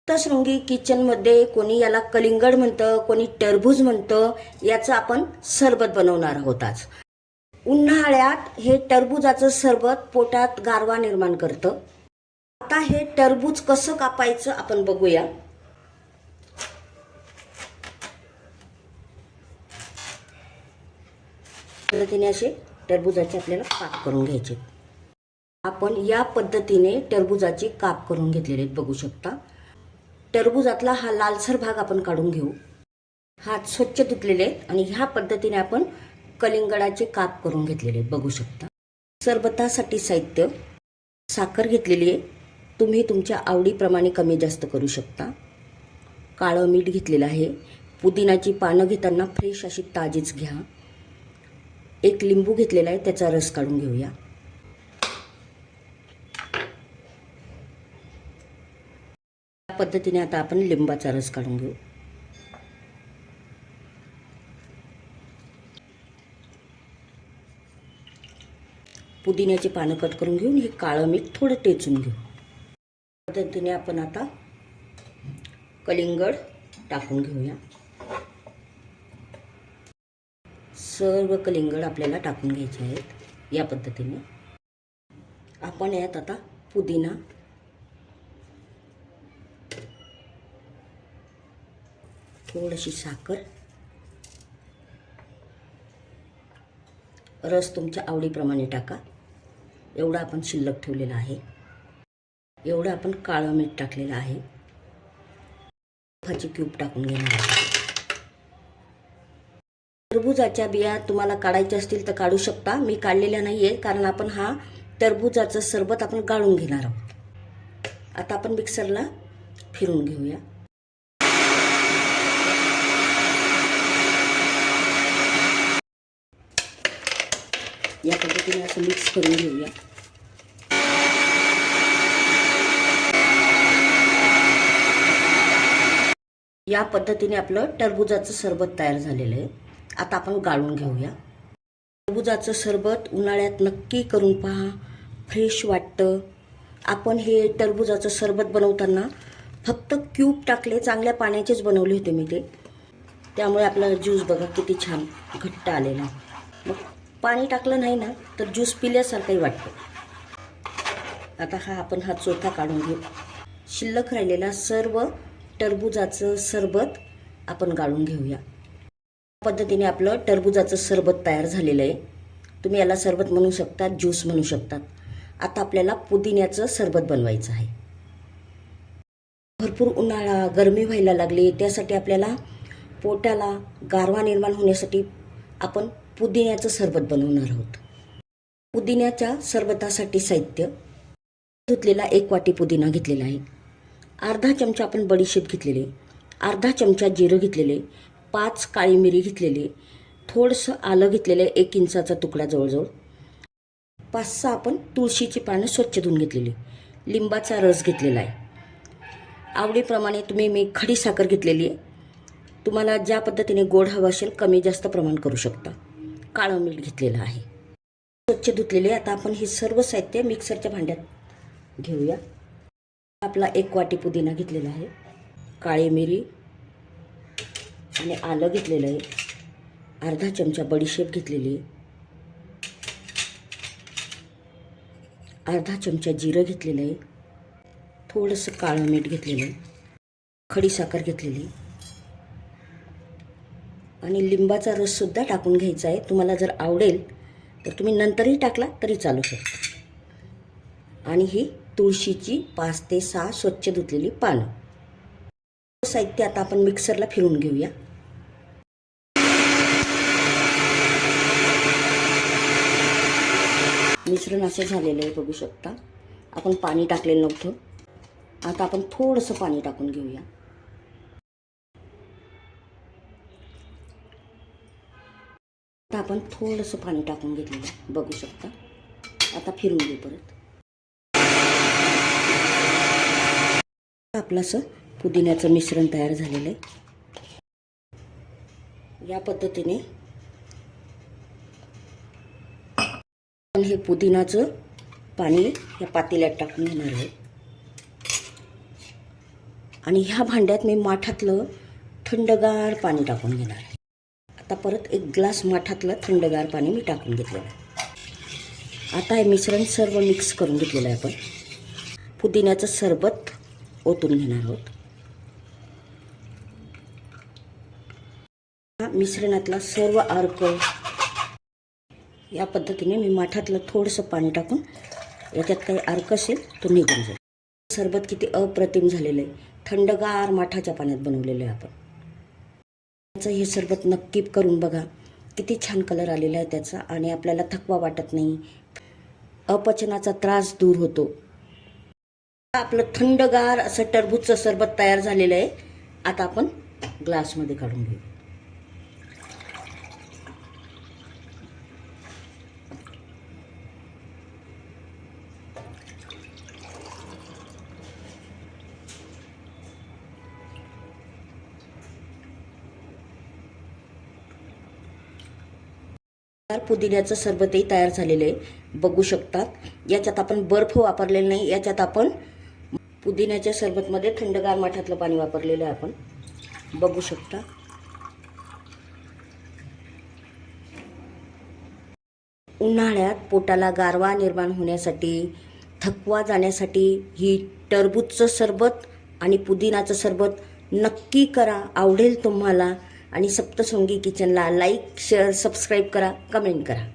सप्तशृंगी किचनमध्ये कोणी याला कलिंगड म्हणतं, कोणी टरबूज म्हणतं. याचं आपण सरबत बनवणार आहोत आज. उन्हाळ्यात हे टरबूजाचं सरबत पोटात गारवा निर्माण करतं. आता हे टरबूज कसं कापायचं आपण बघूया. पद्धतीने असे टरबूजाचे आपल्याला काप करून घ्यायचे. आपण या पद्धतीने टरबूजाचे काप करून घेतलेले आहेत, बघू शकता. टरबूजातला हा लालसर भाग आपण काढून घेऊ. हात स्वच्छ धुतलेले आहेत आणि ह्या पद्धतीने आपण कलिंगडाचे काप करून घेतलेले आहेत, बघू शकता. सरबतासाठी साहित्य: साखर घेतलेली आहे, तुम्ही तुमच्या आवडीप्रमाणे कमी जास्त करू शकता. काळं मीठ घेतलेलं आहे. पुदिनाची पानं घेताना फ्रेश अशी ताजीच घ्या. एक लिंबू घेतलेला आहे, त्याचा रस काढून घेऊया. या पद्धतीने आता आपण लिंबाचा रस काढून घेऊ. पुदिन्याची पानं कट करून घेऊन हे काळं मीठ थोडं टेचून घेऊ. पद्धतीने आपण आता कलिंगड टाकून घेऊया. सर्व कलिंगड आपल्याला टाकून घ्यायचे आहेत. या पद्धतीने आपण यात आता पुदिना, थोडीशी साखर, रस तुमच्या आवडीप्रमाणे टाका. एवढं आपण शिल्लक ठेवलेलं आहे. एवढं आपण काळं मीठ टाकलेलं आहे. बर्फाचे क्यूब टाकून घेणार आहे. टरबूजाच्या बिया तुम्हाला काढायच्या असतील तर काढू शकता. मी काढलेल्या नाही आहे, कारण आपण हा टरबूजाचं सरबत आपण गाळून घेणार आहोत. आता आपण मिक्सरला फिरून घेऊया. या पद्धतीने असं मिक्स करून घेऊया. या पद्धतीने आपलं टरबूजाचं सरबत तयार झालेलं आहे. आता आपण गाळून घेऊया. टरबूजाचं सरबत उन्हाळ्यात नक्की करून पहा, फ्रेश वाटतं. आपण हे टरबूजाचं सरबत बनवताना फक्त क्यूब टाकले, चांगल्या पाण्याचेच बनवले होते मी ते. त्यामुळे आपला ज्यूस बघा किती छान घट्ट आलेला. मग पाणी टाकलं नाही ना तर ज्यूस पिल्यासारखंही वाटतं. आता हा चोथा काढून घेऊ. शिल्लक राहिलेला सर्व टरबूजाचं सरबत आपण गाळून घेऊया. पद्धतीने आपलं टरबूजाचं सरबत तयार झालेलं आहे. तुम्ही याला सरबत म्हणू शकता, ज्यूस म्हणू शकतात. आता आपल्याला पुदिन्याचं सरबत बनवायचं आहे. भरपूर उन्हाळा, गरमी व्हायला लागली, त्यासाठी आपल्याला पोटाला गारवा निर्माण होण्यासाठी आपण पुदिन्याचं सरबत बनवणार आहोत. पुदिन्याच्या सरबतासाठी साहित्य: धुतलेला 1 वाटी पुदिना घेतलेला आहे. अर्धा चमचा आपण बडीशेप घेतलेली, अर्धा चमचा जिरं घेतलेले, 5 काळी मिरी घेतलेली, थोडंसं आलं घेतलेलं आहे, 1 इंचाचा तुकडा जवळजवळ, 5-6 आपण तुळशीची पानं स्वच्छ धुवून घेतलेली, लिंबाचा रस घेतलेला आहे. आवडीप्रमाणे मी खडी साखर घेतलेली आहे. तुम्हाला ज्या पद्धतीने गोड हवं असेल कमी जास्त प्रमाण करू शकता. काळं मीठ घेतलेलं आहे. स्वच्छ धुतलेले. आता आपण हे सर्व साहित्य मिक्सरच्या भांड्यात घेऊया. आपला 1 वाटी पुदिना घेतलेला आहे, काळी मिरी आणि आलं घेतलेलं आहे, अर्धा चमचा बडीशेप घेतलेली आहे, अर्धा चमचा जिरं घेतलेलं आहे, थोडंसं काळं मीठ घेतलेलं आहे, खडी साखर घेतलेली आणि लिंबाचा रससुद्धा टाकून घ्यायचा आहे. तुम्हाला जर आवडेल तर तुम्ही नंतरही टाकला तरी चालू शकता. आणि ही तुळशीची 5 ते 6 स्वच्छ धुतलेली पानं. साहित्य आता आपण मिक्सरला फिरून घेऊया. मिश्रण असं झालेलं आहे, बघू शकता. आपण पाणी टाकलेलं नव्हतं. आता आपण थोडंसं पाणी टाकून घेऊया. आता आपण थोडंसं पाणी टाकून घेतलेलं आहे, बघू शकता. आता फिरून घेऊ परत. आपलं असं पुदिन्याचं मिश्रण तयार झालेलं आहे. या पद्धतीने आपण हे पुदिनाचं पाणी या पातेल्यात टाकून घेणार आहे. आणि ह्या भांड्यात मी माठातलं थंडगार पाणी टाकून घेणार आहे. आता परत एक ग्लास माठातलं थंडगार पाणी मी टाकून घेतलेलं आहे. आता हे मिश्रण सर्व मिक्स करून घेतलेलं आहे. आपण पुदिन्याचं सरबत ओतून घेणार आहोत. मिश्रणातला सर्व अर्क या पद्धतीने मी माठातलं थोडंसं पाणी टाकून याच्यात काही अर्क असेल तो निघून जाईल. सरबत किती अप्रतिम झालेलं आहे. थंडगार माठाच्या पाण्यात बनवलेलं आहे आपण. हे सरबत नक्की करून बघा. किती छान कलर आलेला आहे त्याचा आणि आपल्याला थकवा वाटत नाही. अपचनाचा त्रास दूर होतो. आपलं थंडगार असं टरबूजचं सरबत तयार झालेलं आहे. आता आपण ग्लासमध्ये काढून घेऊ. पुदिन्याचं सरबतही तयार झालेलं आहे, बघू शकतात. याच्यात आपण बर्फ वापरलेला नाही. याच्यात आपण पुदिन्याच्या सरबतमध्ये थंडगार माठातलं पाणी वापरलेलं आहे. आपण बघू शकता. उन्हाळ्यात पोटाला गारवा निर्माण होण्यासाठी, थकवा जाण्यासाठी ही टरबूजचं सरबत आणि पुदिनाचं सरबत नक्की करा. आवडेल तुम्हाला. आणि सप्तशृंगी किचनला लाईक, शेअर, सबस्क्राईब करा, कमेंट करा.